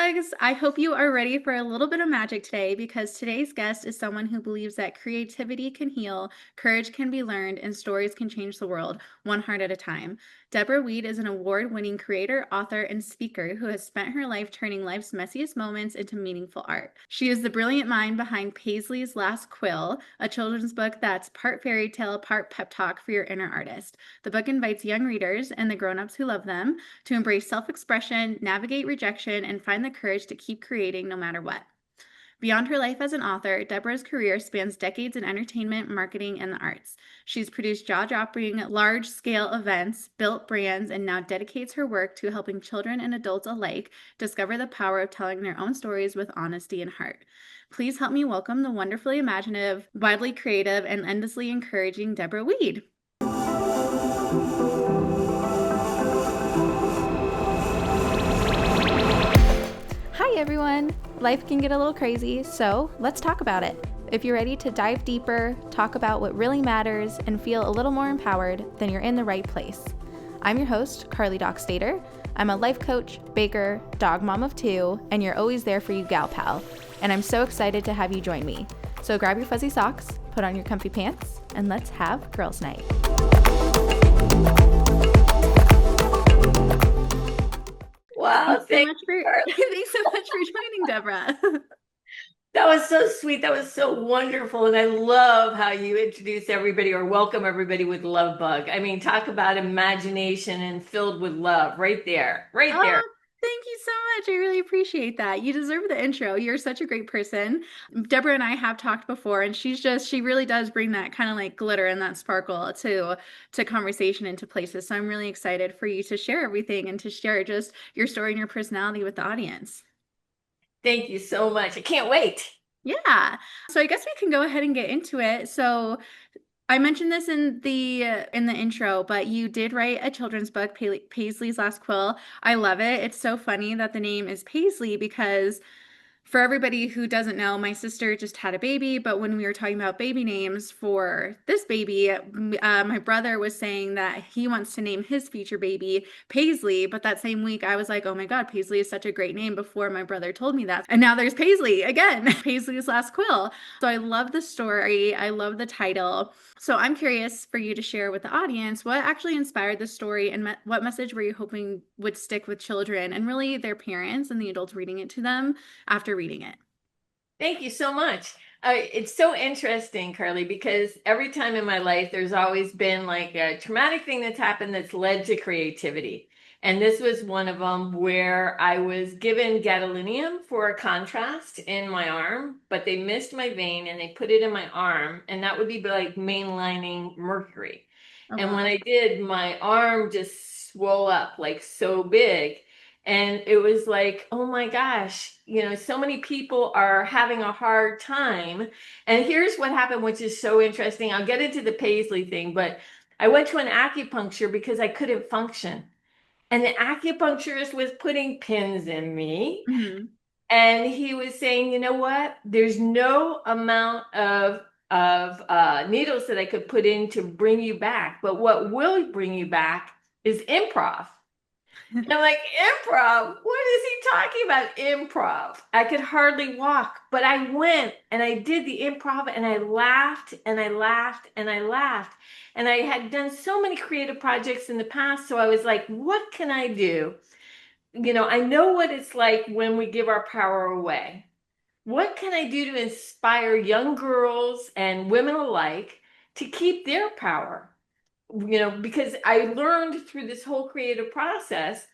Lovebugs! I hope you are ready for a little bit of magic today because today's guest is someone who believes that creativity can heal, courage can be learned, and stories can change the world, one heart at a time. Deborah Weed is an award-winning creator, author, and speaker who has spent her life turning life's messiest moments into meaningful art. She is the brilliant mind behind Paisley's Last Quill, a children's book that's part fairy tale, part pep talk for your inner artist. The book invites young readers and the grown-ups who love them to embrace self-expression, navigate rejection, and find the courage to keep creating no matter what. Beyond her life as an author, Deborah's career spans decades in entertainment, marketing, and the arts. She's produced jaw-dropping, large-scale events, built brands, and now dedicates her work to helping children and adults alike discover the power of telling their own stories with honesty and heart. Please help me welcome the wonderfully imaginative, wildly creative, and endlessly encouraging Deborah Weed. Hi everyone! Life can get a little crazy, so let's talk about it. If you're ready to dive deeper, talk about what really matters, and feel a little more empowered, then you're in the right place. I'm your host, Carly Dockstader. I'm a life coach, baker, dog mom of 2, and you're always there for you gal pal. And I'm so excited to have you join me. So grab your fuzzy socks, put on your comfy pants, and let's have girls' night. Wow, Thanks so much for joining, Deborah. That was so sweet. That was so wonderful. And I love how you introduce everybody or welcome everybody with Lovebug. I mean, talk about imagination and filled with love right there, right there. Oh, thank you so much. I really appreciate that. You deserve the intro. You're such a great person. Deborah and I have talked before, and she really does bring that kind of like glitter and that sparkle to conversation and to places. So I'm really excited for you to share everything and to share just your story and your personality with the audience. Thank you so much. I can't wait. Yeah. So I guess we can go ahead and get into it. So I mentioned this in the intro, but you did write a children's book, Paisley's Last Quill. I love it. It's so funny that the name is Paisley because for everybody who doesn't know, my sister just had a baby, but when we were talking about baby names for this baby, my brother was saying that he wants to name his future baby Paisley, but that same week I was like, oh my God, Paisley is such a great name before my brother told me that. And now there's Paisley again, Paisley's Last Quill. So I love the story. I love the title. So I'm curious for you to share with the audience what actually inspired the story and what message were you hoping would stick with children and really their parents and the adults reading it to them after reading it. Thank you so much. It's so interesting, Carly, because every time in my life, there's always been like a traumatic thing that's happened that's led to creativity. And this was one of them where I was given gadolinium for a contrast in my arm, but they missed my vein and they put it in my arm, and that would be like mainlining mercury. Oh, And wow. when I did, my arm just swelled up like so big. And it was like, oh my gosh, so many people are having a hard time. And here's what happened, which is so interesting. I'll get into the Paisley thing, but I went to an acupuncture because I couldn't function. And the acupuncturist was putting pins in me. Hmm. And he was saying, you know what? There's no amount of needles that I could put in to bring you back. But what will bring you back is improv. And I'm like, improv? What is he talking about? Improv. I could hardly walk, but I went and I did the improv and I laughed and I laughed and I laughed. And I had done so many creative projects in the past. So I was like, what can I do? I know what it's like when we give our power away. What can I do to inspire young girls and women alike to keep their power? Because I learned through this whole creative process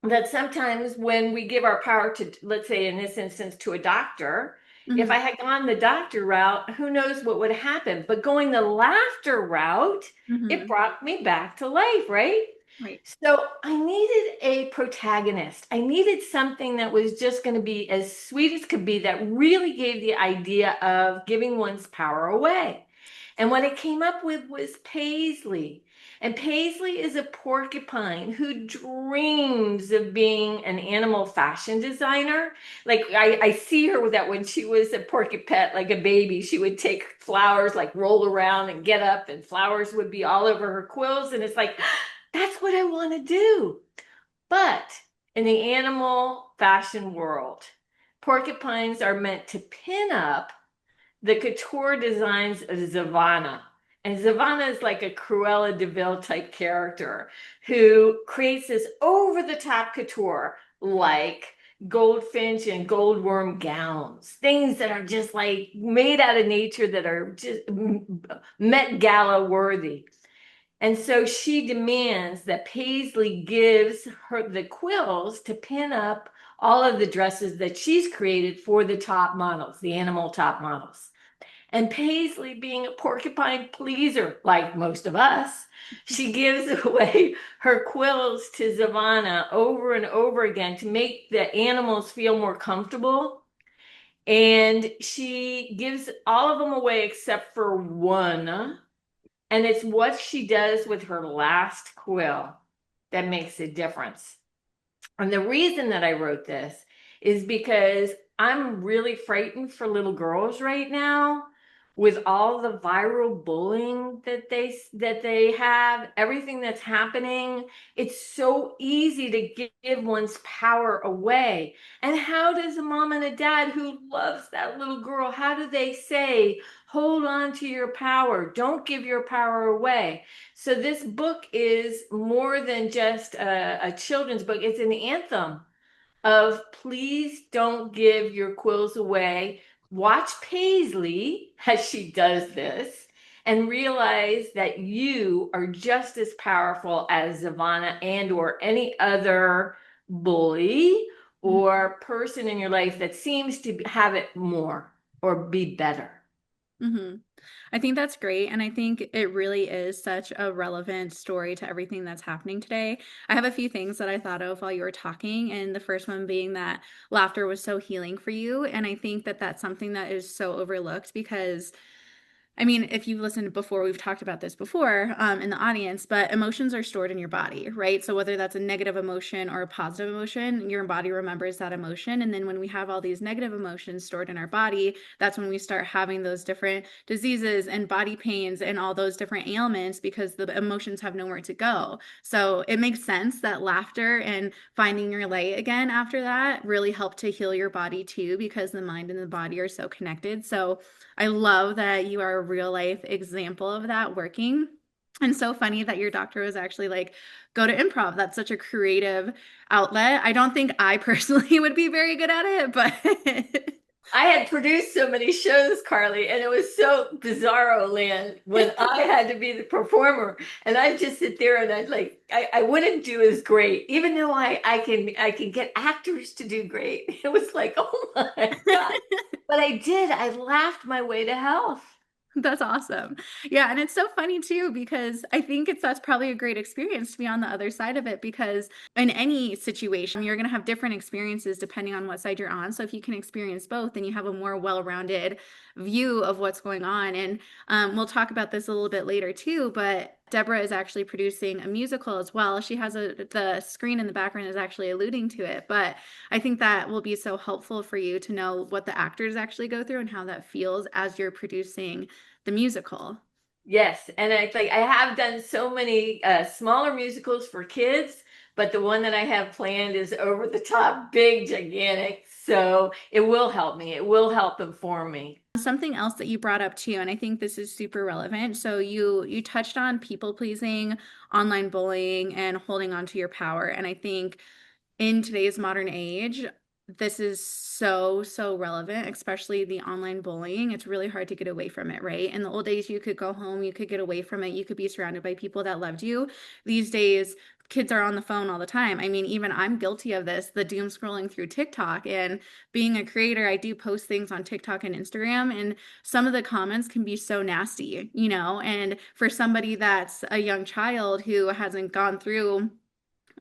that sometimes when we give our power to, let's say in this instance, to a doctor, if Hmm. I had gone the doctor route, who knows what would happen? But going the laughter route, it Hmm. brought me back to life, right? Right. So I needed a protagonist. I needed something that was just going to be as sweet as could be, that really gave the idea of giving one's power away. And what I came up with was Paisley. And Paisley is a porcupine who dreams of being an animal fashion designer. Like I see her with that when she was a porcupette, like a baby, she would take flowers, like roll around and get up, and flowers would be all over her quills. And it's like, that's what I want to do. But In the animal fashion world, porcupines are meant to pin up the couture designs of Zavana. And Zavana is like a Cruella de Vil type character who creates this over the top couture, like goldfinch and goldworm gowns, things that are just like made out of nature that are just Met Gala worthy. And so she demands that Paisley gives her the quills to pin up all of the dresses that she's created for the top models, the animal top models. And Paisley, being a porcupine pleaser, like most of us, she gives away her quills to Zavana over and over again to make the animals feel more comfortable. And she gives all of them away except for one. And it's what she does with her last quill that makes a difference. And the reason that I wrote this is because I'm really frightened for little girls right now with all the viral bullying that they have, everything that's happening. It's so easy to give one's power away. And how does a mom and a dad who loves that little girl, how do they say, hold on to your power, don't give your power away? So this book is more than just a children's book. It's an anthem of please don't give your quills away. Watch Paisley as she does this and realize that you are just as powerful as Zavana and or any other bully or person in your life that seems to have it more or be better. Mm-hmm. I think that's great. And I think it really is such a relevant story to everything that's happening today. I have a few things that I thought of while you were talking. And the first one being that laughter was so healing for you. And I think that that's something that is so overlooked because I mean, if you listened before, we've talked about this before in the audience, but emotions are stored in your body, right? So whether that's a negative emotion or a positive emotion, your body remembers that emotion. And then when we have all these negative emotions stored in our body, that's when we start having those different diseases and body pains and all those different ailments because the emotions have nowhere to go. So it makes sense that laughter and finding your light again after that really help to heal your body too, because the mind and the body are so connected. So I love that you are a real life example of that working. And so funny that your doctor was actually like, go to improv. That's such a creative outlet. I don't think I personally would be very good at it, but I had produced so many shows, Carly, and it was so bizarro land when I had to be the performer. And I'd just sit there and I wouldn't do as great, even though I can get actors to do great. It was like, oh my God. But I did. I laughed my way to health. That's awesome. Yeah, and it's so funny too because I think that's probably a great experience to be on the other side of it because in any situation you're going to have different experiences depending on what side you're on. So if you can experience both, then you have a more well-rounded view of what's going on. And we'll talk about this a little bit later too, but Deborah is actually producing a musical as well. She has the screen in the background is actually alluding to it, but I think that will be so helpful for you to know what the actors actually go through and how that feels as you're producing the musical. Yes, and I have done so many smaller musicals for kids, but the one that I have planned is over the top, big, gigantic. So it will help me. It will help inform me. Something else that you brought up too, and I think this is super relevant. So you touched on people pleasing, online bullying, and holding on to your power. And I think in today's modern age, this is so relevant, especially the online bullying. It's really hard to get away from it, right? In the old days, you could go home, you could get away from it, you could be surrounded by people that loved you. These days, kids are on the phone all the time. I mean, even I'm guilty of this, the doom scrolling through TikTok. And being a creator, I do post things on TikTok and Instagram, and some of the comments can be so nasty, you know? And for somebody that's a young child who hasn't gone through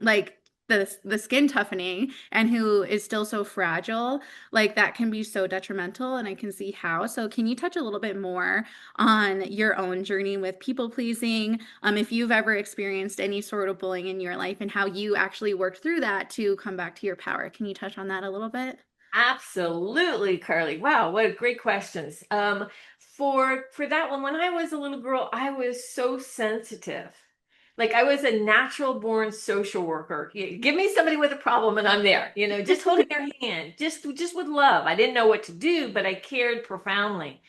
like the skin toughening and who is still so fragile, like that can be so detrimental, and I can see how. So can you touch a little bit more on your own journey with people pleasing, if you've ever experienced any sort of bullying in your life and how you actually worked through that to come back to your power? Can you touch on that a little bit? Absolutely, Carly. Wow, what great questions. For that one, when I was a little girl, I was so sensitive Like I was a natural born social worker. Give me somebody with a problem and I'm there, just holding their hand, just with love. I didn't know what to do, but I cared profoundly.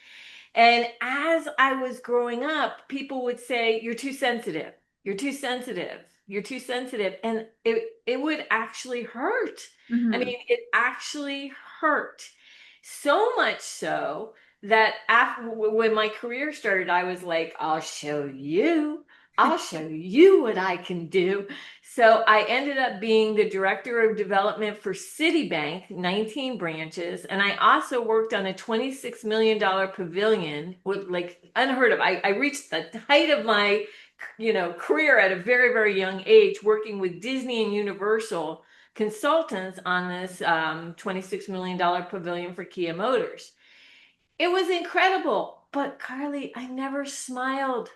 And as I was growing up, people would say, "You're too sensitive. You're too sensitive. You're too sensitive." And it would actually hurt. I Hmm. mean, it actually hurt. So much so that after when my career started, I was like, "I'll show you. I'll show you what I can do." So I ended up being the director of development for Citibank, 19 branches, and I also worked on a $26 million pavilion with like unheard of. I reached the height of my, career at a very, very young age, working with Disney and Universal consultants on this $26 million pavilion for Kia Motors. It was incredible, but Carly, I never smiled.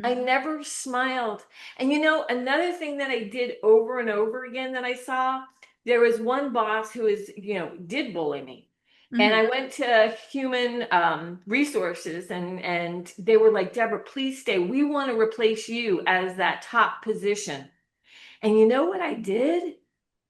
I Hmm. never smiled. And another thing that I did over and over again that I saw, there was one boss who did bully me. And I Hmm. went to human resources and they were like, "Deborah, please stay. We want to replace you as that top position." And you know what I did?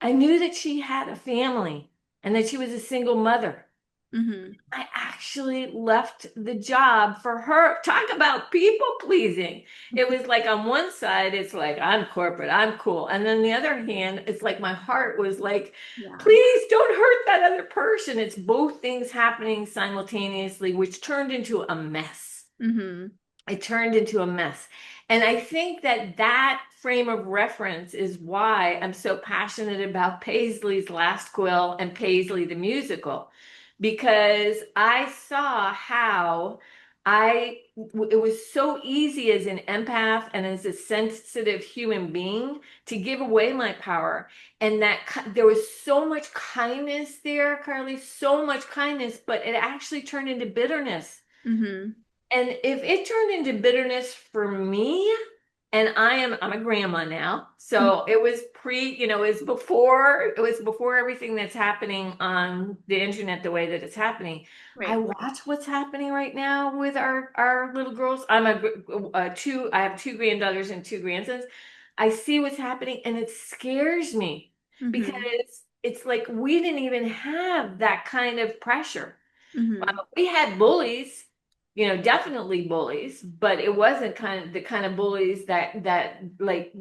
I knew that she had a family and that she was a single mother. Hmm. I actually left the job for her. Talk about people pleasing. It was like on one side, it's like, I'm corporate, I'm cool. And then the other hand, it's like my heart was like, Yeah. please don't hurt that other person. It's both things happening simultaneously, which turned into a mess. Hmm. It turned into a mess. And I think that that frame of reference is why I'm so passionate about Paisley's Last Quill and Paisley the musical, because I saw how it was so easy as an empath and as a sensitive human being to give away my power. And there was so much kindness there, Carly, so much kindness, but it actually turned into bitterness. Hmm. And if it turned into bitterness for me, and I'm a grandma now, so it was it was before everything that's happening on the internet the way that it's happening. I Right. watch what's happening right now with our little girls. I have two granddaughters and two grandsons. I see what's happening and it scares me Hmm. because it's like we didn't even have that kind of pressure. Hmm. We had bullies, definitely bullies, but it wasn't the kind of bullies that like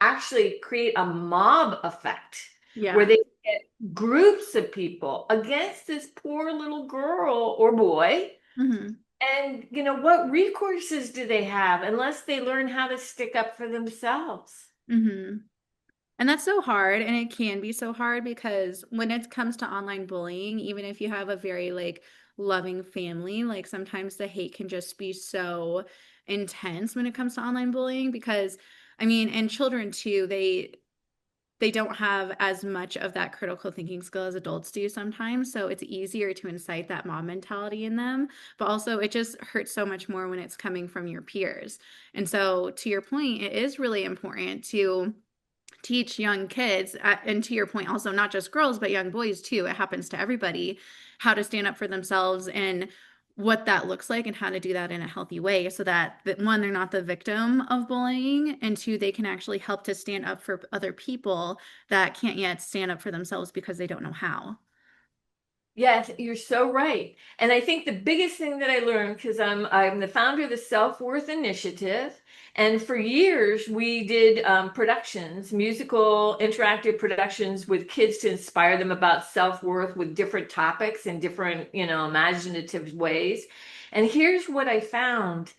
actually create a mob effect where Yeah. they get groups of people against this poor little girl or boy. Hmm. And what recourses do they have unless they learn how to stick up for themselves? Hmm. And that's so hard, and it can be so hard because when it comes to online bullying, even if you have a very like loving family, like sometimes the hate can just be so intense when it comes to online bullying because I mean, and children too, they don't have as much of that critical thinking skill as adults do sometimes, so it's easier to incite that mob mentality in them, but also it just hurts so much more when it's coming from your peers. And so to your point, it is really important to teach young kids, and to your point, also not just girls, but young boys too. It happens to everybody, how to stand up for themselves and what that looks like and how to do that in a healthy way so that one, they're not the victim of bullying, and two, they can actually help to stand up for other people that can't yet stand up for themselves because they don't know how. Yes, you're so right. And I think the biggest thing that I learned, because I'm the founder of the Self-Worth Initiative, and for years we did productions, musical interactive productions with kids to inspire them about self-worth with different topics and different, imaginative ways. And here's what I found.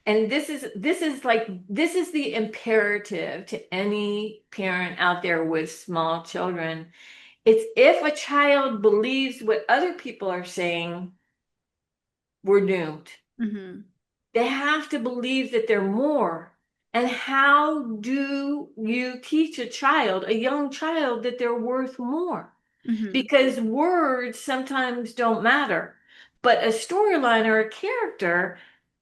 And this is the imperative to any parent out there with small children. It's if a child believes what other people are saying, we're doomed. Mm-hmm. They have to believe that they're more. And how do you teach a young child, that they're worth more? Mm-hmm. Because words sometimes don't matter, but a storyline or a character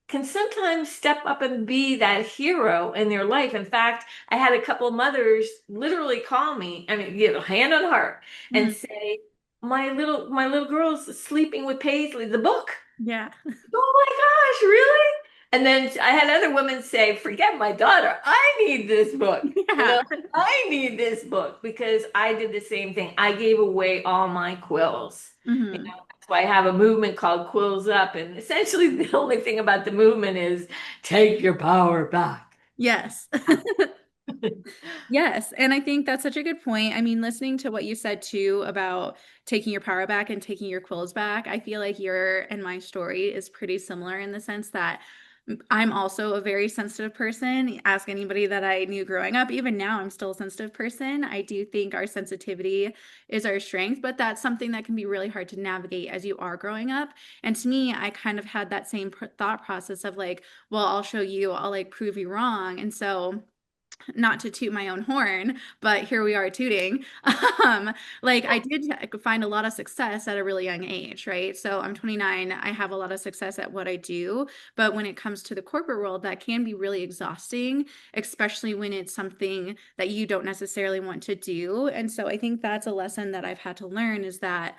can sometimes step up and be that hero in their life. In fact, I had a couple of mothers literally call me, I mean, hand on heart, and Mm-hmm. say, my little girl's sleeping with Paisley, the book. Yeah. Oh my gosh, really? And then I had other women say, forget my daughter. I need this book. You Yeah. know, I need this book because I did the same thing. I gave away all my quills. You Hmm. know, that's why I have a movement called Quills Up. And essentially, the only thing about the movement is take your power back. Yes. Yes, and I think that's such a good point. I mean, listening to what you said too about taking your power back and taking your quills back, I feel like your and my story is pretty similar in the sense that I'm also a very sensitive person. Ask anybody that I knew growing up, even now, I'm still a sensitive person. I do think our sensitivity is our strength, but that's something that can be really hard to navigate as you are growing up. And to me, I kind of had that same thought process of like, well, I'll show you, I'll like prove you wrong. And so, not to toot my own horn, but here we are tooting. Like I did find a lot of success at a really young age, right? So I'm 29. I have a lot of success at what I do, but when it comes to the corporate world, that can be really exhausting, especially when it's something that you don't necessarily want to do. And so I think that's a lesson that I've had to learn is that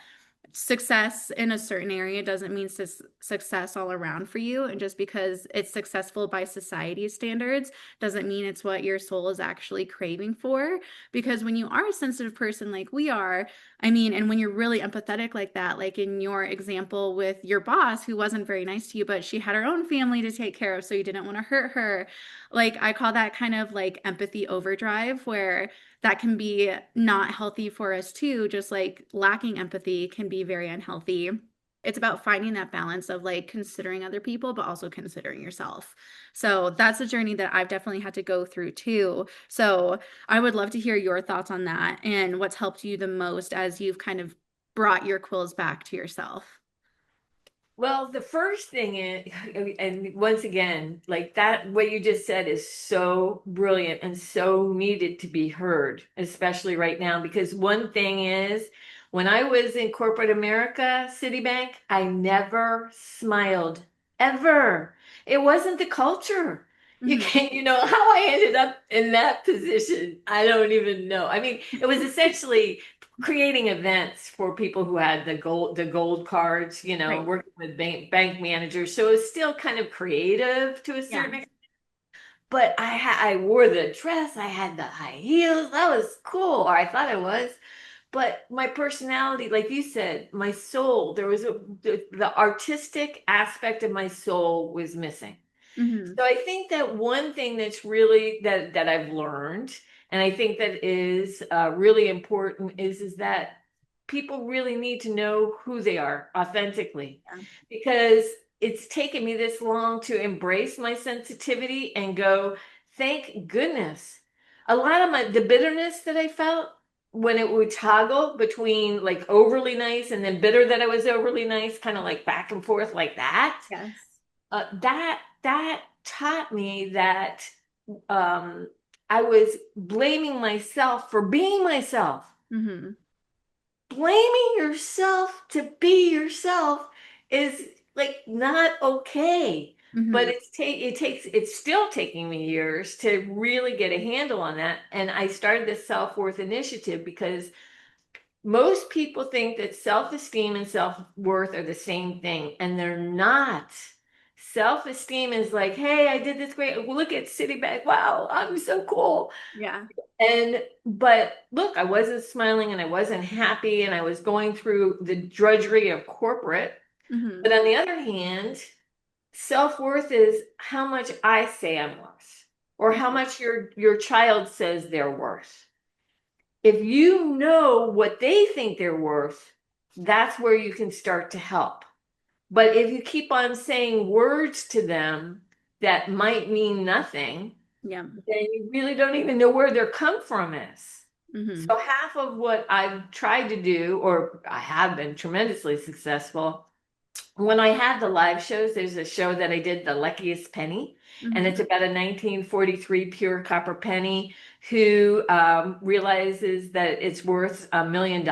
success in a certain area doesn't mean success all around for you. And just because it's successful by society's standards doesn't mean it's what your soul is actually craving for. Because when you are a sensitive person like we are, I mean, and when you're really empathetic like that, like in your example with your boss who wasn't very nice to you, but she had her own family to take care of, so you didn't want to hurt her. Like I call that kind of like empathy overdrive, where that can be not healthy for us too. Just like lacking empathy can be very unhealthy. It's about finding that balance of like considering other people, but also considering yourself. So that's a journey that I've definitely had to go through too. So I would love to hear your thoughts on that and what's helped you the most as you've kind of brought your quills back to yourself. Well, the first thing is, and once again, like that, what you just said is so brilliant and so needed to be heard, especially right now. Because one thing is, when I was in corporate America, Citibank, I never smiled ever. It wasn't the culture. You Hmm. can't, how I ended up in that position. I don't even know. I mean, it was essentially creating events for people who had the gold cards, Right. working with bank managers. So it's still kind of creative to a Yeah. certain extent. But I wore the dress, I had the high heels. That was cool, or I thought I was. But my personality, like you said, my soul, there was the artistic aspect of my soul was missing. Hmm. So I think that one thing that's really that I've learned, and I think that is really important, is that people really need to know who they are authentically, Yeah. because it's taken me this long to embrace my sensitivity and go, thank goodness. A lot of the bitterness that I felt when it would toggle between like overly nice and then bitter that I was overly nice, kind of like back and forth like that Yes. that taught me that um, I was blaming myself for being myself. Hmm. Blaming yourself to be yourself is like not okay. But Hmm. it's still taking me years to really get a handle on that. And I started this self-worth initiative because most people think that self-esteem and self-worth are the same thing, and they're not. Self-esteem is like, hey, I did this great. Look at Citibank. Wow, I'm so cool. Yeah. But look, I wasn't smiling and I wasn't happy and I was going through the drudgery of corporate. Hmm. But on the other hand, self-worth is how much I say I'm worth, or how much your child says they're worth. If you know what they think they're worth, that's where you can start to help. But if you keep on saying words to them that might mean nothing, Yeah. then you really don't even know where their come from is. Hmm. So half of what I've tried to do, or I have been tremendously successful, when I have the live shows, there's a show that I did, The Luckiest Penny, and Hmm. it's about a 1943 pure copper penny who realizes that it's worth $1 million.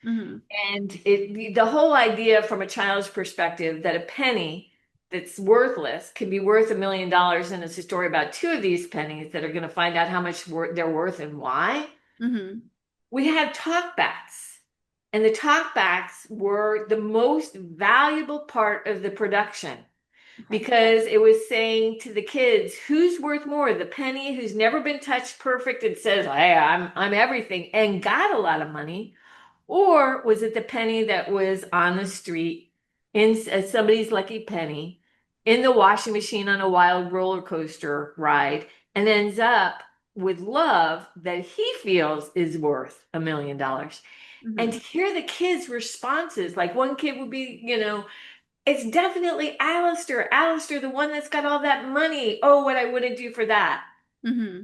Hmm. And the whole idea from a child's perspective that a penny that's worthless can be worth $1 million, and it's a story about two of these pennies that are going to find out how much they're worth and why. Hmm. We had talkbacks, and the talkbacks were the most valuable part of the production. Okay. because it was saying to the kids, who's worth more, the penny who's never been touched perfect and says, hey, I'm everything and got a lot of money, or was it the penny that was on the street in somebody's lucky penny in the washing machine on a wild roller coaster ride and ends up with love that he feels is worth $1 million? And Hmm. to hear the kids' responses, like one kid would be, it's definitely Alistair. Alistair, the one that's got all that money. Oh, what I wouldn't do for that. Hmm.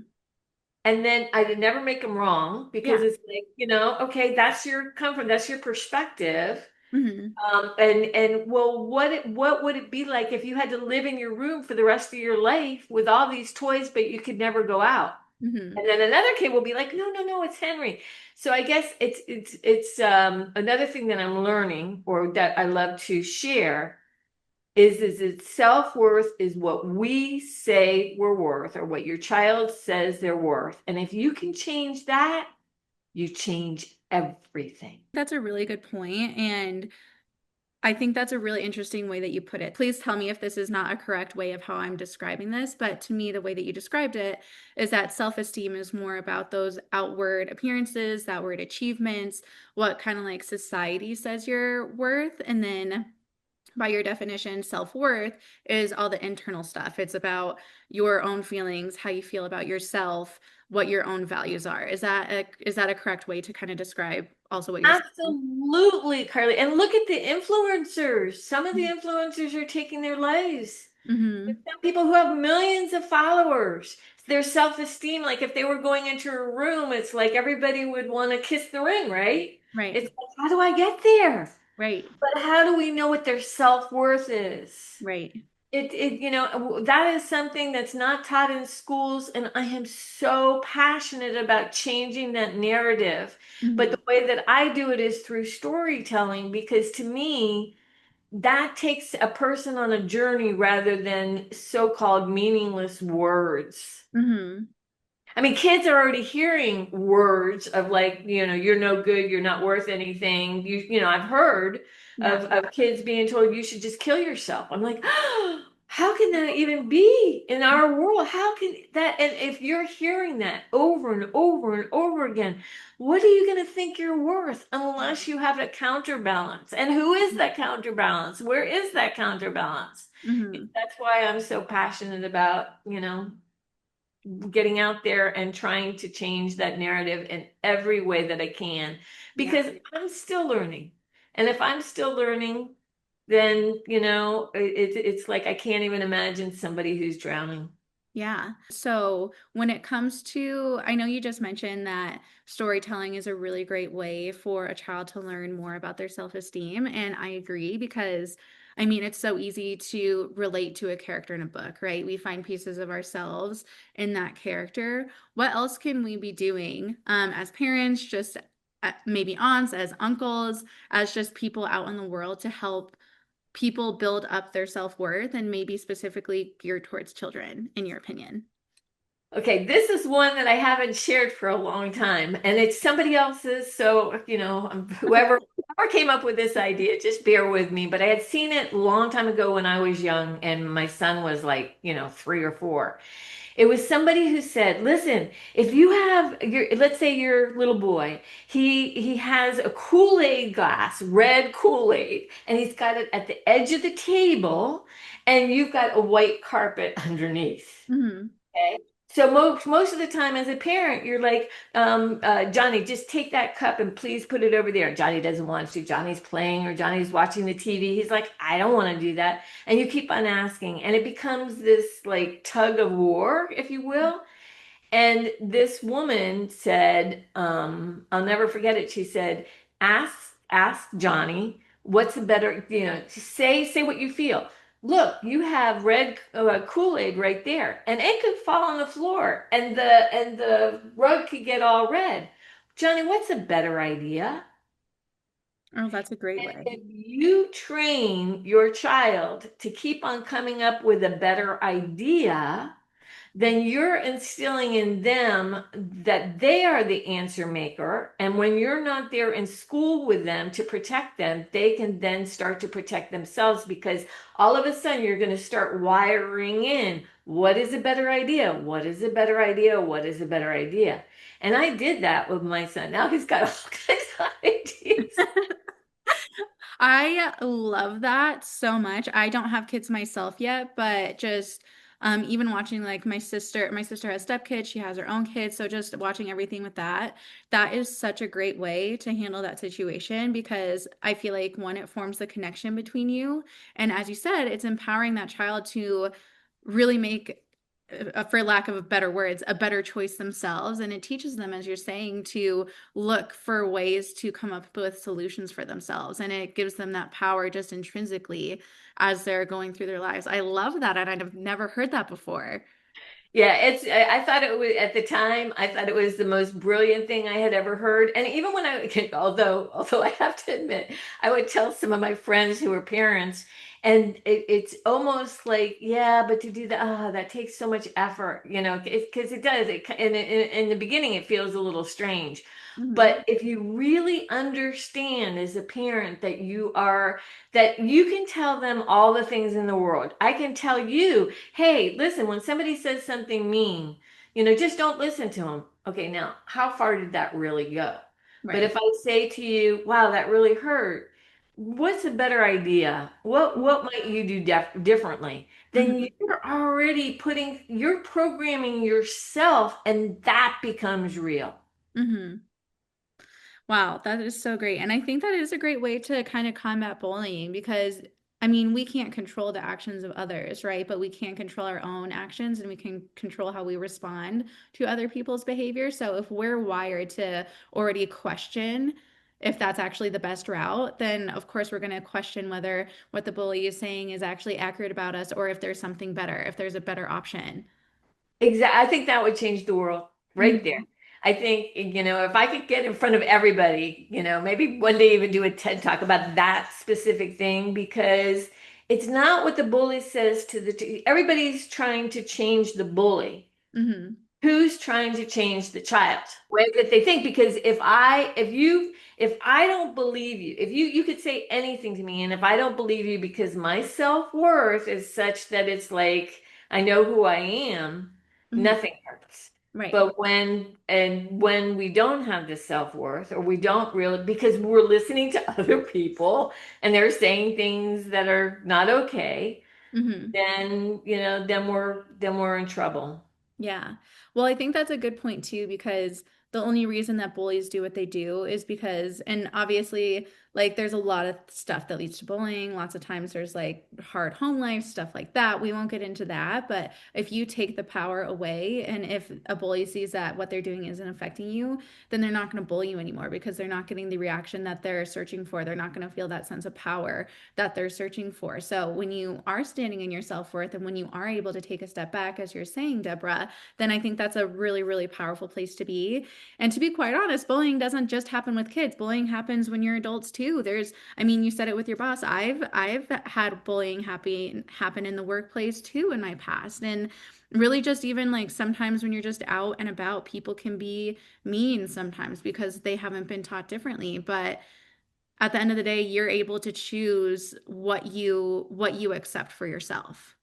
And then I did never make them wrong because Yeah. it's like, okay, that's your comfort, that's your perspective. Hmm. And well, what would it be like if you had to live in your room for the rest of your life with all these toys, but you could never go out? Hmm. And then another kid will be like, no, no, no, it's Henry. So I guess it's another thing that I'm learning or that I love to share is that self-worth is what we say we're worth or what your child says they're worth. And if you can change that, you change everything. That's a really good point, and I think that's a really interesting way that you put it. Please tell me if this is not a correct way of how I'm describing this, but to me, the way that you described it is that self-esteem is more about those outward appearances, outward achievements, what kind of like society says you're worth, and then by your definition, self-worth is all the internal stuff. It's about your own feelings, how you feel about yourself, what your own values are. Is that a correct way to kind of describe also what you're saying? Absolutely, Carly. And look at the influencers. Some of the influencers are taking their lives. There's Mm-hmm. some people who have millions of followers. Their self-esteem, like if they were going into a room, it's like everybody would want to kiss the ring, right? Right. It's like, how do I get there? Right. But how do we know what their self-worth is? Right. That is something that's not taught in schools, and I am so passionate about changing that narrative. But Mm-hmm. the way that I do it is through storytelling, because to me, that takes a person on a journey rather than so-called meaningless words. Mm-hmm. I mean, kids are already hearing words of like, you're no good, you're not worth anything. I've heard Yeah. of kids being told you should just kill yourself. I'm like, how can that even be in our world? How can that? And if you're hearing that over and over and over again, what are you going to think you're worth unless you have a counterbalance? And who is that counterbalance? Where is that counterbalance? Mm-hmm. That's why I'm so passionate about, getting out there and trying to change that narrative in every way that I can Yeah. because I'm still learning. And if I'm still learning, then, it's like I can't even imagine somebody who's drowning. Yeah. So when it comes to, I know you just mentioned that storytelling is a really great way for a child to learn more about their self-esteem. And I agree because, I mean, it's so easy to relate to a character in a book, right? We find pieces of ourselves in that character. What else can we be doing as parents, just maybe aunts, as uncles, as just people out in the world to help people build up their self-worth and maybe specifically geared towards children, in your opinion? Okay, this is one that I haven't shared for a long time, and it's somebody else's. So, whoever came up with this idea, just bear with me. But I had seen it a long time ago when I was young, and my son was like, 3 or 4. It was somebody who said, "Listen, if you have let's say your little boy, he has a Kool-Aid glass, red Kool-Aid, and he's got it at the edge of the table, and you've got a white carpet underneath." Hmm. Okay. So most of the time as a parent, you're like, Johnny, just take that cup and please put it over there. Johnny doesn't want to. Johnny's playing or Johnny's watching the TV. He's like, I don't want to do that. And you keep on asking. And it becomes this like tug of war, if you will. And this woman said, I'll never forget it. She said, ask Johnny, what's a better, say what you feel. Look, you have red Kool-Aid right there, and it could fall on the floor, and the rug could get all red. Johnny, what's a better idea? Oh, that's a great And way. if you train your child to keep on coming up with a better idea, then you're instilling in them that they are the answer maker. And when you're not there in school with them to protect them, they can then start to protect themselves because all of a sudden you're going to start wiring in what is a better idea? What is a better idea? What is a better idea? And I did that with my son. Now he's got all kinds of ideas. I love that so much. I don't have kids myself yet, but just even watching like my sister has stepkids, she has her own kids, so just watching everything with that, that is such a great way to handle that situation because I feel like one, it forms the connection between you, and as you said, it's empowering that child to really make for lack of better words, a better choice themselves. And it teaches them, as you're saying, to look for ways to come up with solutions for themselves. And it gives them that power just intrinsically as they're going through their lives. I love that. And I've never heard that before. Yeah, I thought it was at the time, I thought it was the most brilliant thing I had ever heard. And even when although I have to admit, I would tell some of my friends who were parents, and it's almost like, yeah, but to do that, that takes so much effort, because it does. In the beginning, it feels a little strange. Hmm. But if you really understand as a parent that you can tell them all the things in the world. I can tell you, hey, listen, when somebody says something mean, just don't listen to them. Okay, now, how far did that really go? But Right. if I say to you, wow, that really hurt, what's a better idea? What might you do differently? Then Hmm. you're programming yourself, and that becomes real. Hmm. Wow, that is so great. And I think that is a great way to kind of combat bullying because, I mean, we can't control the actions of others, right? But we can control our own actions and we can control how we respond to other people's behavior. So if we're wired to already question if that's actually the best route, then of course we're going to question whether what the bully is saying is actually accurate about us or if there's something better, if there's a better option. Exactly. I think that would change the world right there. Hmm. I think, if I could get in front of everybody, maybe one day even do a TED talk about that specific thing because it's not what the bully says everybody's trying to change the bully. Hmm. Who's trying to change the child? Way that they think because if I don't believe you, if you could say anything to me and if I don't believe you because my self-worth is such that it's like I know who I am, Hmm. nothing hurts. Right. But when we don't have this self-worth or we don't really because we're listening to other people and they're saying things that are not okay, Hmm. then we're in trouble. Yeah. Well, I think that's a good point too, because the only reason that bullies do what they do is because, and obviously, like, there's a lot of stuff that leads to bullying. Lots of times there's like hard home life, stuff like that. We won't get into that. But if you take the power away, and if a bully sees that what they're doing isn't affecting you, then they're not going to bully you anymore because they're not getting the reaction that they're searching for. They're not going to feel that sense of power that they're searching for. So when you are standing in your self-worth and when you are able to take a step back, as you're saying, Deborah, then I think that's a really, really powerful place to be. And to be quite honest, bullying doesn't just happen with kids. Bullying happens when you're adults too. I mean, you said it with your boss. I've had bullying happen in the workplace too in my past. And really just even like sometimes when you're just out and about, people can be mean sometimes because they haven't been taught differently. But at the end of the day, you're able to choose what you accept for yourself.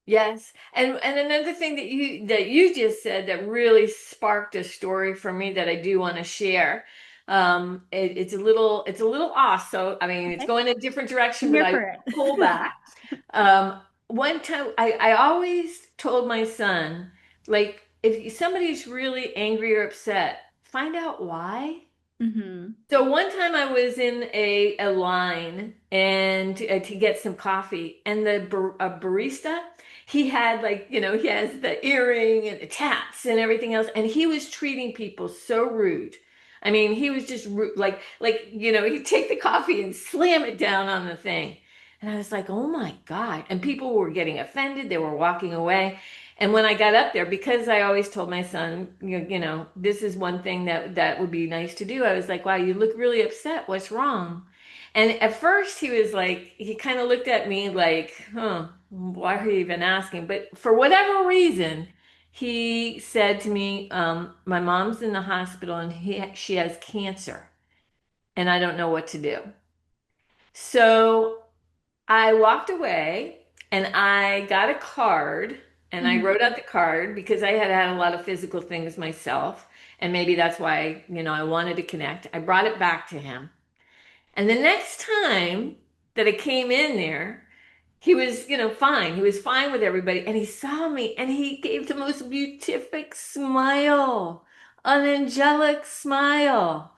Yes. And another thing that you just said that really sparked a story for me that I do want to share. It's a little off. So I mean it's Okay. going a different I'm direction, but here I for will pull it. back. One time I always told my son, like, if somebody's really angry or upset, find out why. Hmm. So one time I was in a line and to get some coffee, and a barista, he had like he has the earring and the tats and everything else, and he was treating people so rude. I mean, he was just rude, he'd take the coffee and slam it down on the thing, and I was like, oh my God! And people were getting offended; they were walking away. And when I got up there, because I always told my son, this is one thing that would be nice to do. I was like, wow, you look really upset. What's wrong? And at first he was like, he kind of looked at me like, huh, why are you even asking? But for whatever reason, he said to me, my mom's in the hospital and she has cancer and I don't know what to do. So I walked away and I got a card and I Hmm. wrote out the card because I had had a lot of physical things myself. And maybe that's why, I wanted to connect. I brought it back to him. And the next time that I came in there, he was, fine. He was fine with everybody. And he saw me and he gave the most beatific smile, an angelic smile.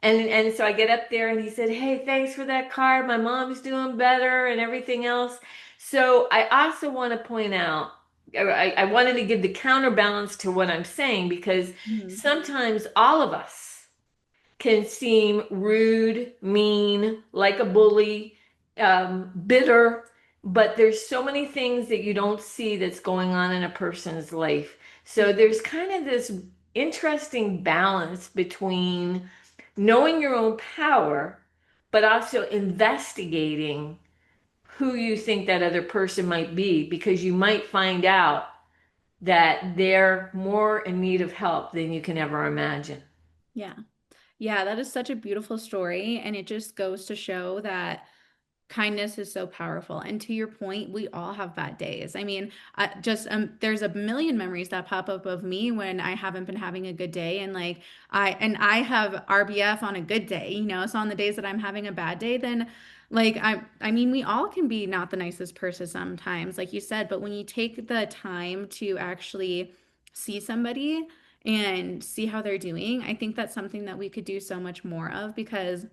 And so I get up there and he said, "Hey, thanks for that card. My mom's doing better and everything else." So I also want to point out, I wanted to give the counterbalance to what I'm saying because Hmm. sometimes all of us can seem rude, mean, like a bully, bitter, but there's so many things that you don't see that's going on in a person's life. So there's kind of this interesting balance between knowing your own power, but also investigating who you think that other person might be, because you might find out that they're more in need of help than you can ever imagine. Yeah. Yeah, that is such a beautiful story. And it just goes to show that kindness is so powerful. And to your point, we all have bad days. I mean, there's a million memories that pop up of me when I haven't been having a good day. And like, I have RBF on a good day, So on the days that I'm having a bad day, then like, I mean, we all can be not the nicest person sometimes, like you said, but when you take the time to actually see somebody and see how they're doing, I think that's something that we could do so much more of because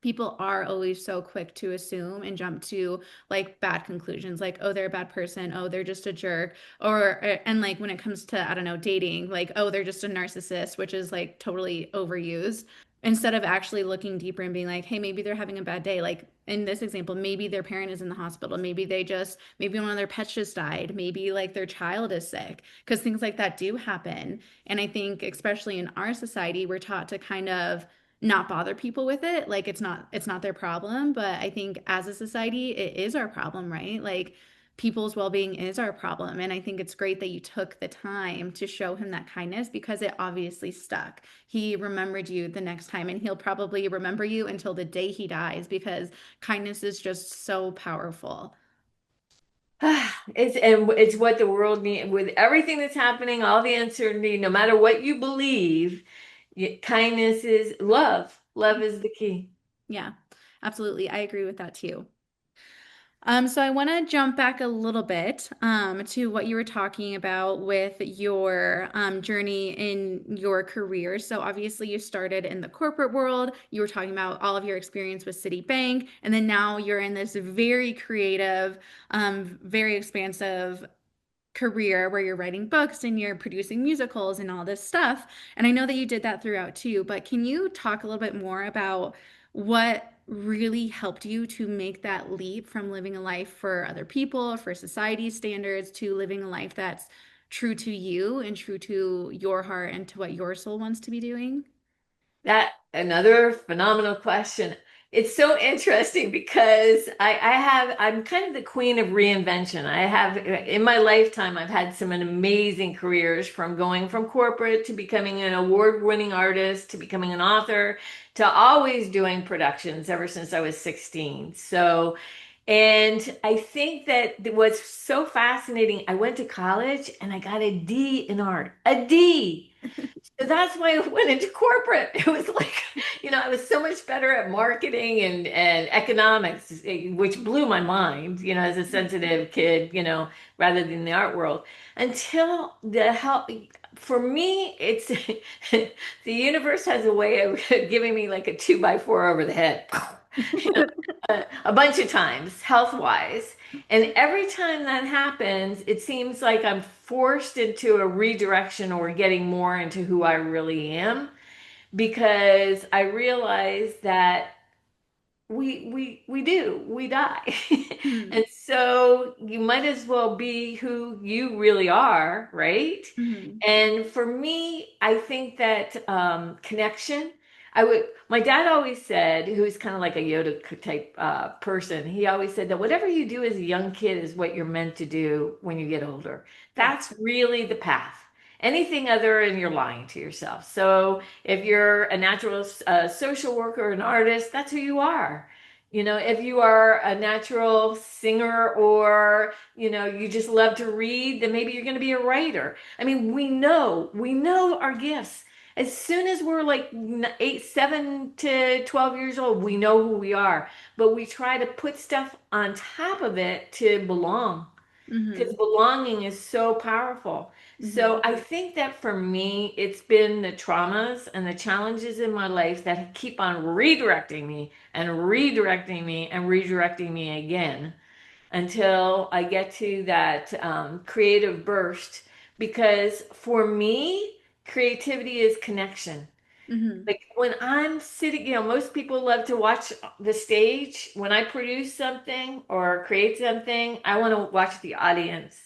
people are always so quick to assume and jump to like bad conclusions like, oh, they're a bad person, oh, they're just a jerk, or and like when it comes to, I don't know, dating, like, oh, they're just a narcissist, which is like totally overused, instead of actually looking deeper and being like, hey, maybe they're having a bad day. Like in this example, maybe their parent is in the hospital, maybe one of their pets just died, maybe like their child is sick, because things like that do happen. And I think especially in our society, we're taught to kind of not bother people with it, like it's not their problem. But I think as a society it is our problem, right? Like people's well-being is our problem. And I think it's great that you took the time to show him that kindness because it obviously stuck. He remembered you the next time, and he'll probably remember you until the day he dies because kindness is just so powerful. It's what the world needs with everything that's happening, all the uncertainty, no matter what you believe, kindness is love. Love is the key. Yeah, absolutely, I agree with that too. So I want to jump back a little bit to what you were talking about with your journey in your career. So obviously you started in the corporate world. You were talking about all of your experience with Citibank, and then now you're in this very creative, very expansive career where you're writing books and you're producing musicals and all this stuff. And I know that you did that throughout too, but can you talk a little bit more about what really helped you to make that leap from living a life for other people, for society standards, to living a life that's true to you and true to your heart and to what your soul wants to be doing? That another phenomenal question. It's so interesting because I'm kind of the queen of reinvention. I have in my lifetime I've had some amazing careers, from going from corporate to becoming an award-winning artist to becoming an author to always doing productions ever since I was 16. So, and I think that what's so fascinating, I went to college and I got a D in art. A D. So that's why I went into corporate. It was like, I was so much better at marketing and economics, which blew my mind, as a sensitive kid, rather than the art world. Until the help, for me, it's the universe has a way of giving me like a 2x4 over the head. A bunch of times, health wise. And every time that happens, it seems like I'm forced into a redirection or getting more into who I really am, because I realize that we die. Hmm. And so you might as well be who you really are, right? Hmm. And for me, I think that connection, my dad always said, who's kind of like a Yoda type person, he always said that whatever you do as a young kid is what you're meant to do when you get older. Yeah. That's really the path. Anything other, and you're lying to yourself. So if you're a natural social worker, an artist, that's who you are. If you are a natural singer, or you just love to read, then maybe you're going to be a writer. I mean, we know our gifts. As soon as we're like 7 to 12 years old, we know who we are, but we try to put stuff on top of it to belong, because Mm-hmm. belonging is so powerful. Mm-hmm. So I think that for me, it's been the traumas and the challenges in my life that keep on redirecting me and redirecting me and redirecting me again until I get to that creative burst. Because for me, creativity is connection. Mm-hmm. Like when I'm sitting, most people love to watch the stage. When I produce something or create something, I want to watch the audience.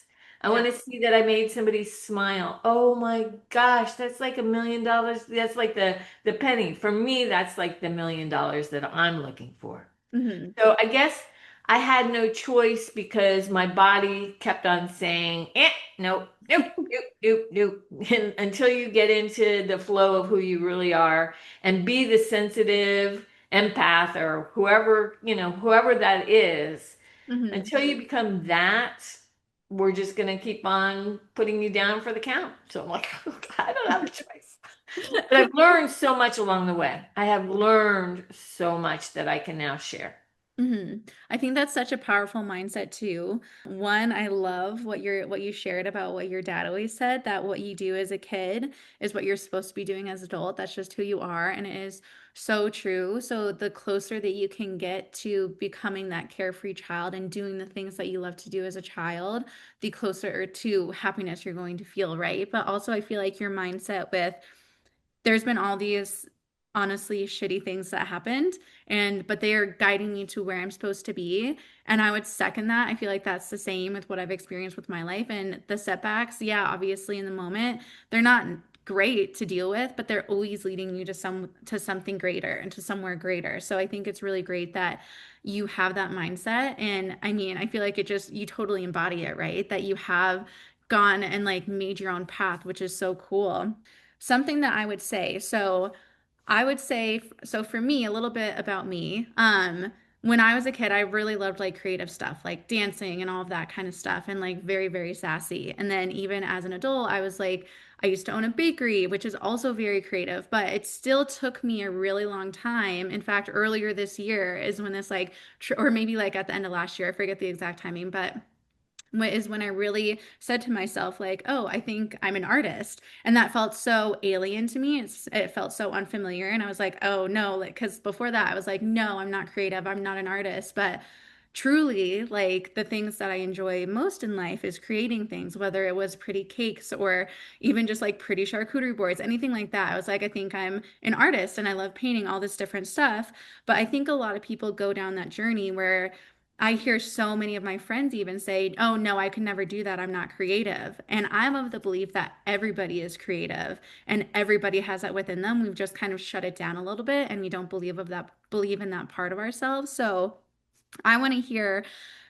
I want Yeah. to see that I made somebody smile. Oh my gosh, that's like $1 million. That's like the penny. For me, that's like the $1 million that I'm looking for. Mm-hmm. So I guess I had no choice because my body kept on saying, nope, nope, nope, nope, nope. And until you get into the flow of who you really are and be the sensitive empath, or whoever that is, Mm-hmm. until you become that, we're just going to keep on putting you down for the count. So I'm like, I don't have a choice. But I've learned so much along the way. I have learned so much that I can now share. I think that's such a powerful mindset too. One, I love what you shared about what your dad always said, that what you do as a kid is what you're supposed to be doing as an adult. That's just who you are, and it is so true. So the closer that you can get to becoming that carefree child and doing the things that you love to do as a child, the closer to happiness you're going to feel, right? But also I feel like your mindset with there's been all these honestly shitty things that happened, and but they are guiding me to where I'm supposed to be, and I would second that. I feel like that's the same with what I've experienced with my life, and the setbacks, yeah, obviously in the moment they're not great to deal with, but they're always leading you to something greater and to somewhere greater. So I think it's really great that you have that mindset. And I mean, I feel like it just you totally embody it, right? That you have gone and like made your own path, which is so cool. Something that I would say, so I would say, so for me, a little bit about me. When I was a kid, I really loved like creative stuff, like dancing and all of that kind of stuff, and like very, very sassy. And then even as an adult, I was like, I used to own a bakery, which is also very creative, but it still took me a really long time. In fact, earlier this year is when this like, or maybe like at the end of last year, I forget the exact timing, but is when I really said to myself, like, oh, I think I'm an artist. And that felt so alien to me. It felt so unfamiliar. And I was like, oh, no, like, because before that, I was like, no, I'm not creative. I'm not an artist. But truly, like, the things that I enjoy most in life is creating things, whether it was pretty cakes or even just like pretty charcuterie boards, anything like that. I was like, I think I'm an artist and I love painting all this different stuff. But I think a lot of people go down that journey where I hear so many of my friends even say, oh, no, I could never do that. I'm not creative. And I'm of the belief that everybody is creative and everybody has that within them. We've just kind of shut it down a little bit and we don't believe in that part of ourselves. So I want to hear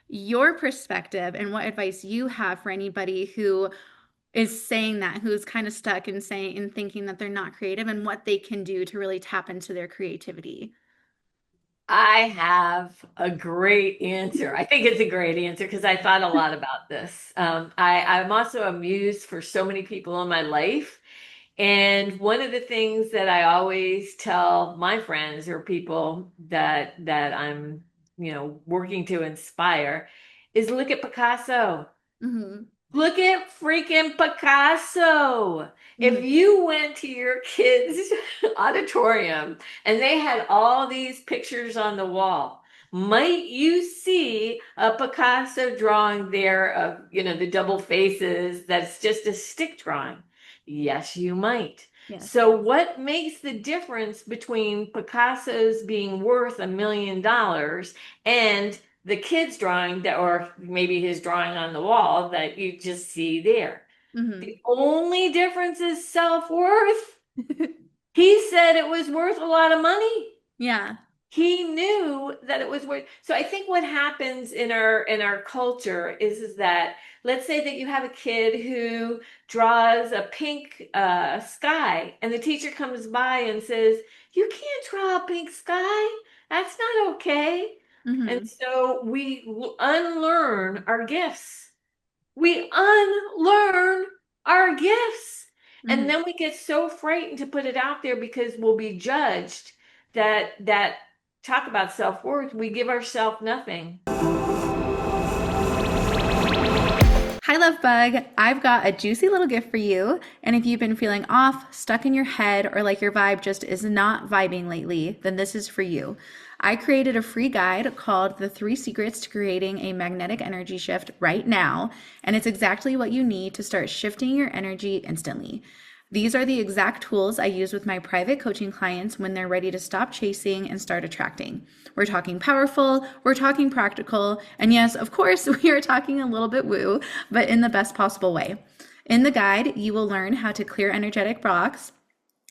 your perspective and what advice you have for anybody who is saying that, who's kind of stuck and saying and thinking that they're not creative and what they can do to really tap into their creativity. I have a great answer. I think it's a great answer because I thought a lot about this. I'm also a muse for so many people in my life. And one of the things that I always tell my friends or people that I'm, working to inspire is look at Picasso. Hmm. Look at freaking Picasso. If Hmm. you went to your kids' auditorium and they had all these pictures on the wall, might you see a Picasso drawing there of, the double faces that's just a stick drawing? Yes, you might. Yes. So, what makes the difference between Picasso's being worth $1 million and the kid's drawing that, or maybe his drawing on the wall that you just see there? Hmm. The only difference is self-worth. He said it was worth a lot of money. Yeah. He knew that it was worth. So I think what happens in our culture is that let's say that you have a kid who draws a pink sky, and the teacher comes by and says, "You can't draw a pink sky. That's not okay." And Hmm. so we unlearn our gifts. We unlearn our gifts. And Hmm. then we get so frightened to put it out there because we'll be judged that talk about self-worth, we give ourselves nothing. Hi, Lovebug. I've got a juicy little gift for you. And if you've been feeling off, stuck in your head, or like your vibe just is not vibing lately, then this is for you. I created a free guide called The Three Secrets to Creating a Magnetic Energy Shift right now. And it's exactly what you need to start shifting your energy instantly. These are the exact tools I use with my private coaching clients when they're ready to stop chasing and start attracting. We're talking powerful, we're talking practical, and yes, of course, we are talking a little bit woo, but in the best possible way. In the guide, you will learn how to clear energetic blocks,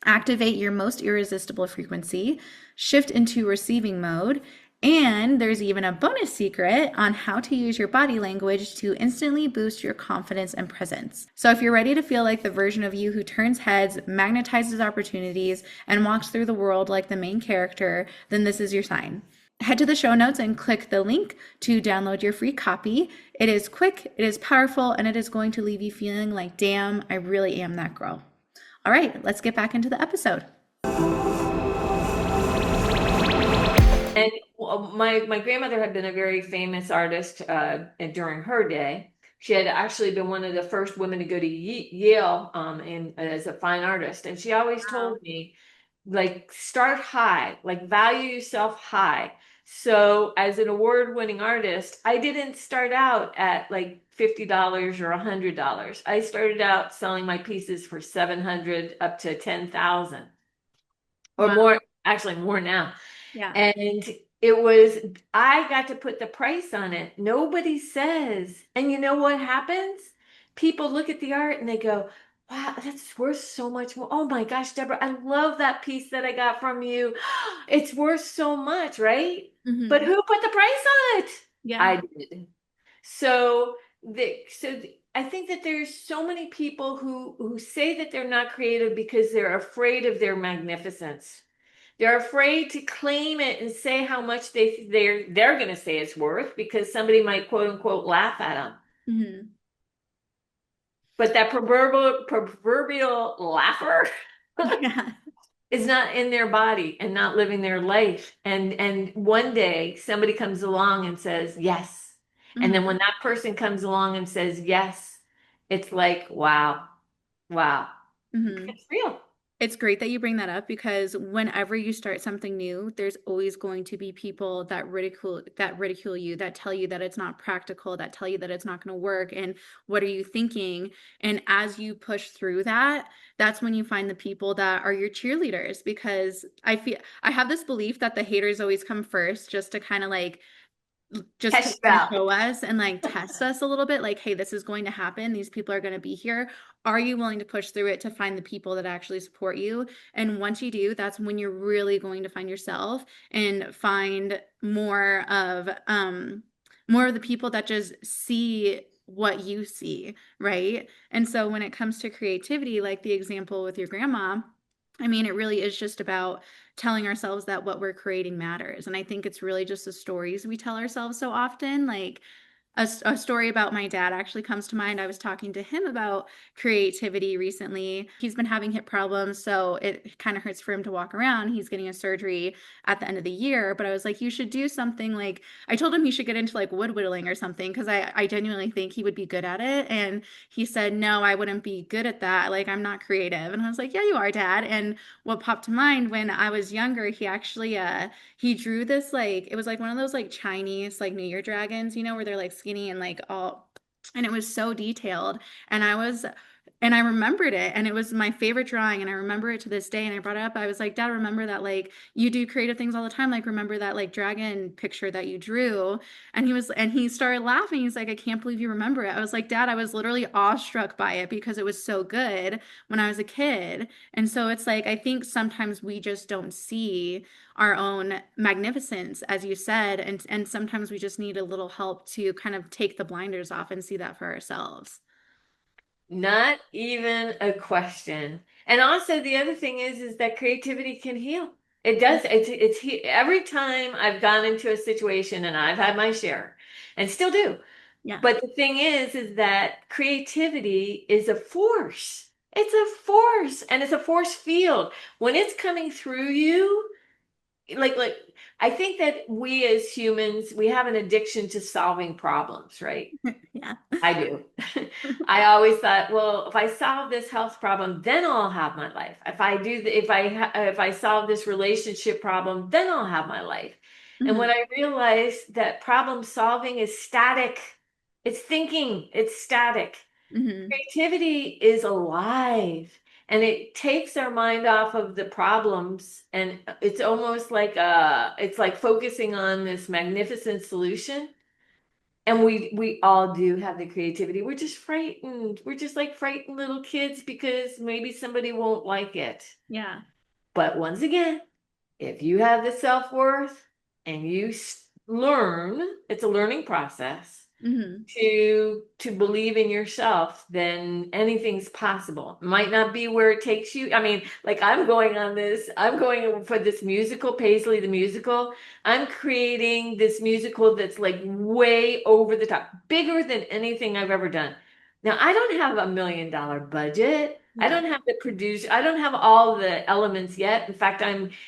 activate your most irresistible frequency, shift into receiving mode, and there's even a bonus secret on how to use your body language to instantly boost your confidence and presence. So, if you're ready to feel like the version of you who turns heads, magnetizes opportunities, and walks through the world like the main character, then this is your sign. Head to the show notes and click the link to download your free copy. It is quick, it is powerful, and it is going to leave you feeling like, damn, I really am that girl. All right, let's get back into the episode. And my grandmother had been a very famous artist and during her day. She had actually been one of the first women to go to Yale as a fine artist. And she always told me, like, start high, like value yourself high. So as an award-winning artist, I didn't start out at like $50 or $100. I started out selling my pieces for 700 up to 10,000 or Wow. more, actually more now. Yeah. And it was, I got to put the price on it. Nobody says. And you know what happens? People look at the art and they go, wow, that's worth so much more. Oh my gosh, Deborah, I love that piece that I got from you. It's worth so much, right? But Hmm. who put the price on it? Yeah. I did. So I think that there's so many people who say that they're not creative because they're afraid of their magnificence. They're afraid to claim it and say how much they're going to say it's worth because somebody might quote unquote laugh at them. Hmm. But that proverbial laugher Yeah. is not in their body and not living their life. And one day somebody comes along and says yes. And then Hmm. when that person comes along and says yes, it's like wow, wow, Hmm. it's real. It's great that you bring that up because whenever you start something new, there's always going to be people that ridicule you, that tell you that it's not practical, that tell you that it's not going to work and what are you thinking? And as you push through that, that's when you find the people that are your cheerleaders because I have this belief that the haters always come first just to kind of like just to Test you out. show us and like test us a little bit like hey, this is going to happen, these people are going to be here, are you willing to push through it to find the people that actually support you? And once you do, that's when you're really going to find yourself and find more of the people that just see what you see, right? And so when it comes to creativity, like the example with your grandma, I mean, it really is just about telling ourselves that what we're creating matters. And I think it's really just the stories we tell ourselves so often. Like a story about my dad actually comes to mind. I was talking to him about creativity recently. He's been having hip problems, so it kind of hurts for him to walk around. He's getting a surgery at the end of the year, but I was like, you should do something like, I told him he should get into like wood whittling or something because I genuinely think he would be good at it. And he said, no, I wouldn't be good at that. Like, I'm not creative. And I was like, yeah, you are, Dad. And what popped to mind when I was younger, he drew this like it was like one of those like Chinese like New Year dragons, where they're like skinny and like all and it was so detailed. And I was And I remembered it, and it was my favorite drawing, and I remember it to this day. And I brought it up. I was like, Dad, remember that like you do creative things all the time. Like, remember that like dragon picture that you drew? And he started laughing. He's like, I can't believe you remember it. I was like, Dad, I was literally awestruck by it because it was so good when I was a kid. And so it's like, I think sometimes we just don't see our own magnificence, as you said, and sometimes we just need a little help to kind of take the blinders off and see that for ourselves. Not even a question. And also the other thing is that creativity can heal. It does. Every time I've gone into a situation and I've had my share and still do. Yeah. But the thing is that creativity is a force. It's a force and it's a force field. When it's coming through you, like I think that we as humans, we have an addiction to solving problems, right? Yeah. I do. I always thought, well, if I solve this health problem, then I'll have my life. If I solve this relationship problem, then I'll have my life. And Hmm. when I realized that problem solving is static, it's thinking, it's static. Hmm. Creativity is alive and it takes our mind off of the problems and it's almost like it's like focusing on this magnificent solution. And we all do have the creativity. We're just frightened. We're just like frightened little kids because maybe somebody won't like it. Yeah. But once again, if you have the self-worth and learn, it's a learning process Hmm. to believe in yourself, then anything's possible. Might not be where it takes you. I mean, like I'm going for this musical, Paisley the musical. I'm creating this musical that's like way over the top, bigger than anything I've ever done. Now, I don't have $1 million budget. I Yeah. don't have the produce. I don't have all the elements yet. In fact,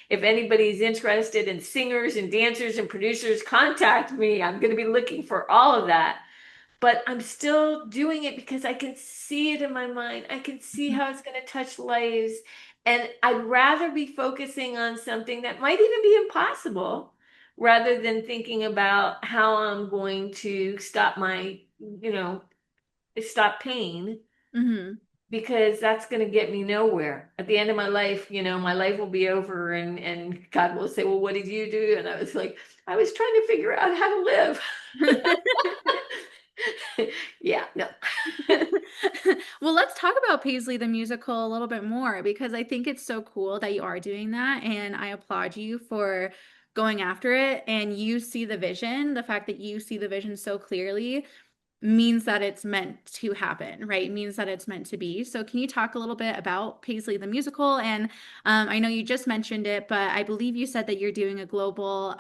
if anybody's interested in singers and dancers and producers, contact me. I'm going to be looking for all of that. But I'm still doing it because I can see it in my mind. I can see how it's going to touch lives. And I'd rather be focusing on something that might even be impossible rather than thinking about how I'm going to stop pain Hmm. because that's going to get me nowhere. At the end of my life, my life will be over and God will say, well, what did you do? And I was like, I was trying to figure out how to live. Yeah, no. Well, let's talk about Paisley the musical a little bit more because I think it's so cool that you are doing that. And I applaud you for going after it. And you see the vision. The fact that you see the vision so clearly means that it's meant to happen, right? Means that it's meant to be. So, can you talk a little bit about Paisley the musical? And I know you just mentioned it, but I believe you said that you're doing a global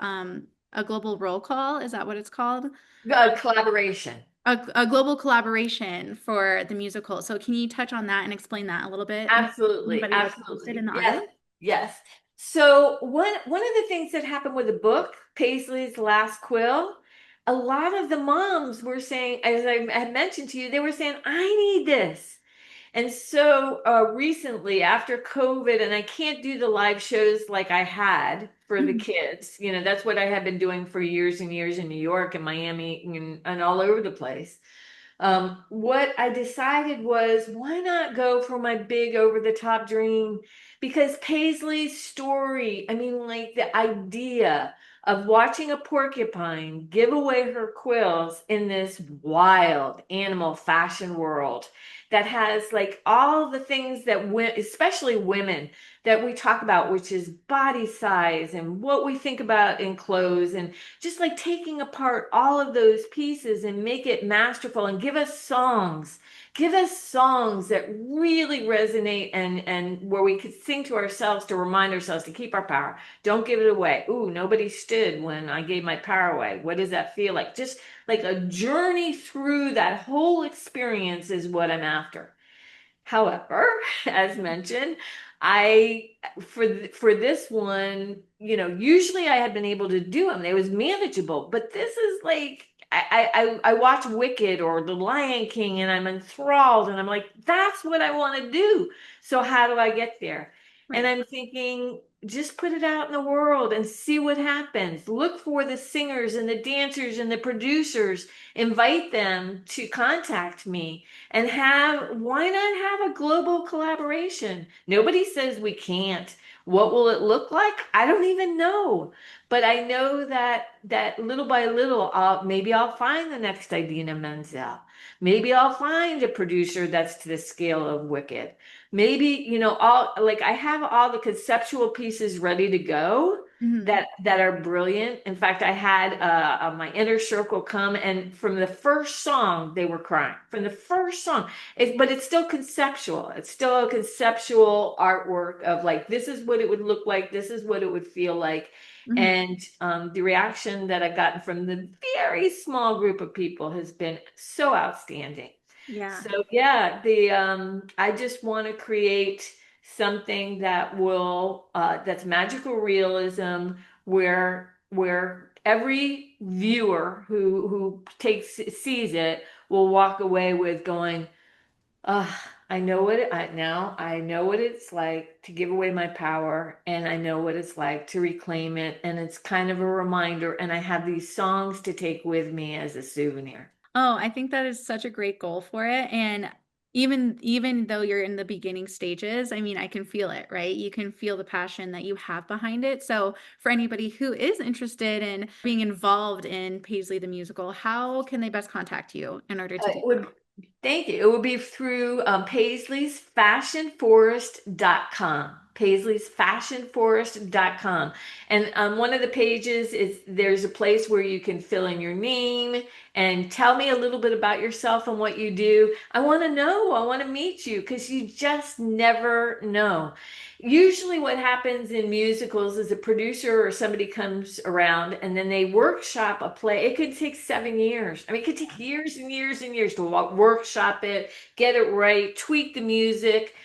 roll call. Is that what it's called? Collaboration. A global collaboration for the musical. So can you touch on that and explain that a little bit? Absolutely, Anybody that's interested in absolutely. the Yes, audience? yes. So one of the things that happened with the book, Paisley's Last Quill, a lot of the moms were saying, as I had mentioned to you, they were saying, I need this. And so recently, after COVID, and I can't do the live shows like I had for the Mhm. kids, that's what I had been doing for years and years in New York and Miami and all over the place. What I decided was, why not go for my big over the top dream? Because Paisley's story, I mean, like the idea of watching a porcupine give away her quills in this wild animal fashion world that has like all the things that especially women that we talk about, which is body size and what we think about in clothes and just like taking apart all of those pieces and make it masterful and give us songs that really resonate and where we could sing to ourselves to remind ourselves to keep our power. Don't give it away. Ooh, nobody stood when I gave my power away. What does that feel like? Just like a journey through that whole experience is what I'm after. However, as mentioned, I for this one, usually I had been able to do them. It was manageable, but this is like I watch Wicked or The Lion King and I'm enthralled and I'm like, that's what I want to do. So how do I get there? And Right. I'm thinking just put it out in the world and see what happens. Look for the singers and the dancers and the producers, invite them to contact me and why not have a global collaboration? Nobody says we can't. What will it look like? I don't even know. But I know that little by little, maybe I'll find the next Idina Menzel. Maybe I'll find a producer that's to the scale of Wicked. Maybe, all like I have all the conceptual pieces ready to go Mhm. that are brilliant. In fact, I had my inner circle come, and from the first song, they were crying. From the first song, but it's still conceptual. It's still a conceptual artwork of like, this is what it would look like, this is what it would feel like. Mhm. And the reaction that I've gotten from the very small group of people has been so outstanding. Yeah. So yeah, the I just want to create something that's magical realism where every viewer who sees it will walk away with going, I know I know what it's like to give away my power, and I know what it's like to reclaim it, and it's kind of a reminder, and I have these songs to take with me as a souvenir. Oh, I think that is such a great goal for it. And even though you're in the beginning stages, I mean, I can feel it, right? You can feel the passion that you have behind it. So for anybody who is interested in being involved in Paisley the musical, how can they best contact you in order to do It would that? Thank you. It will be through Paisley'sFashionForest.com. Paisley'sFashionForest.com. And one of the pages is there's a place where you can fill in your name and tell me a little bit about yourself and what you do. I want to know. I want to meet you because you just never know. Usually, what happens in musicals is a producer or somebody comes around and then they workshop a play. It could take 7 years. I mean, it could take years and years and years to workshop it, get it right, tweak the music.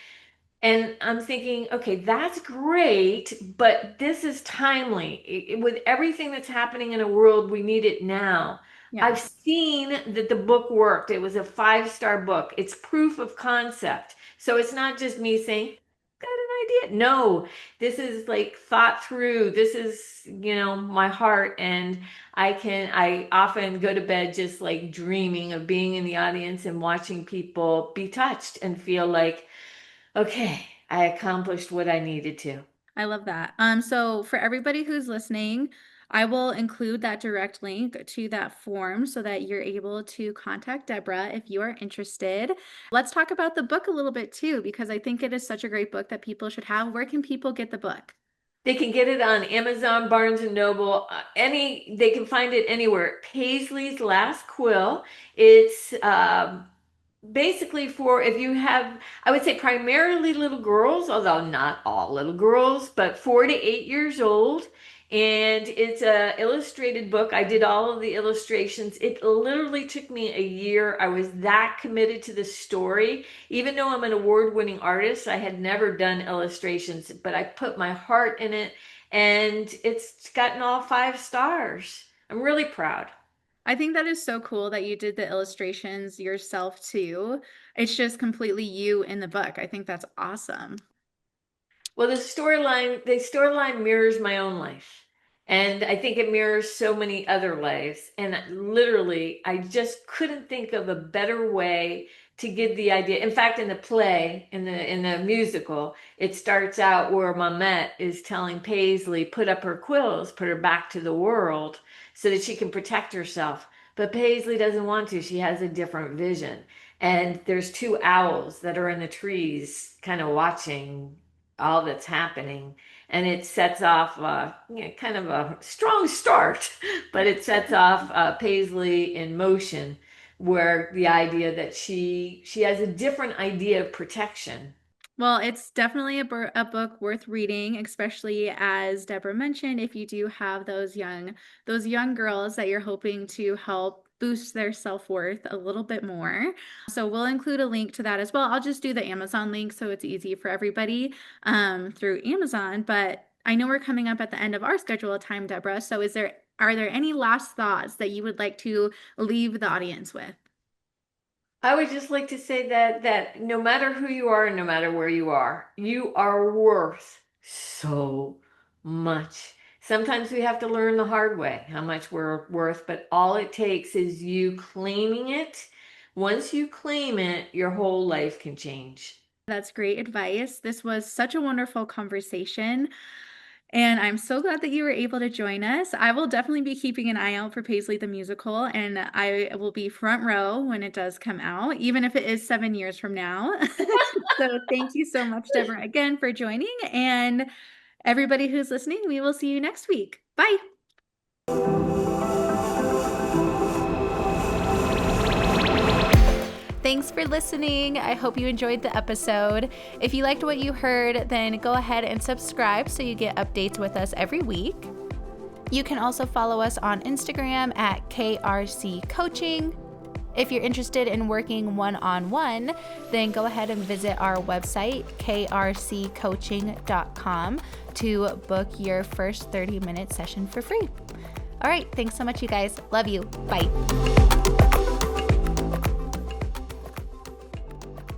And I'm thinking, okay, that's great, but this is timely. With everything that's happening in the world, we need it now. Yeah. I've seen that the book worked. It was a 5-star book. It's proof of concept. So it's not just me saying, got an idea. No, this is like thought through. This is, my heart. And I often go to bed just like dreaming of being in the audience and watching people be touched and feel like, okay, I accomplished what I needed to. I love that. So for everybody who's listening, I will include that direct link to that form so that you're able to contact Deborah if you are interested. Let's talk about the book a little bit too, because I think it is such a great book that people should have. Where can people get the book? They can get it on Amazon, Barnes and Noble, they can find it anywhere. Paisley's Last Quill. It's basically for if you have, I would say primarily little girls, although not all little girls, but 4 to 8 years old. And it's a illustrated book. I did all of the illustrations. It literally took me a year. I was that committed to the story. Even though I'm an award-winning artist, I had never done illustrations, but I put my heart in it, and it's gotten all 5 stars. I'm really proud. I think that is so cool that you did the illustrations yourself too. It's just completely you in the book. I think that's awesome. Well, the storyline mirrors my own life. And I think it mirrors so many other lives. And literally, I just couldn't think of a better way to give the idea. In fact, in the play, in the musical, it starts out where Mamet is telling Paisley, put up her quills, put her back to the world so that she can protect herself. But Paisley doesn't want to. She has a different vision. And there's two owls that are in the trees kind of watching all that's happening. And it sets off kind of a strong start, but it sets off Paisley in motion, where the idea that she has a different idea of protection. Well, it's definitely a book worth reading, especially as Deborah mentioned, if you do have those young girls that you're hoping to help boost their self-worth a little bit more. So we'll include a link to that as well. I'll just do the Amazon link so it's easy for everybody through Amazon. But I know we're coming up at the end of our scheduled time, Deborah. So are there any last thoughts that you would like to leave the audience with? I would just like to say that no matter who you are and no matter where you are worth so much. Sometimes we have to learn the hard way how much we're worth, but all it takes is you claiming it. Once you claim it, your whole life can change. That's great advice. This was such a wonderful conversation, and I'm so glad that you were able to join us. I will definitely be keeping an eye out for Paisley the musical, and I will be front row when it does come out, even if it is 7 years from now. So thank you so much, Deborah, again for joining, and everybody who's listening, we will see you next week. Bye. Thanks for listening. I hope you enjoyed the episode. If you liked what you heard, then go ahead and subscribe so you get updates with us every week. You can also follow us on Instagram at KRC Coaching. If you're interested in working one-on-one, then go ahead and visit our website, krccoaching.com, to book your first 30-minute session for free. All right, thanks so much, you guys. Love you. Bye.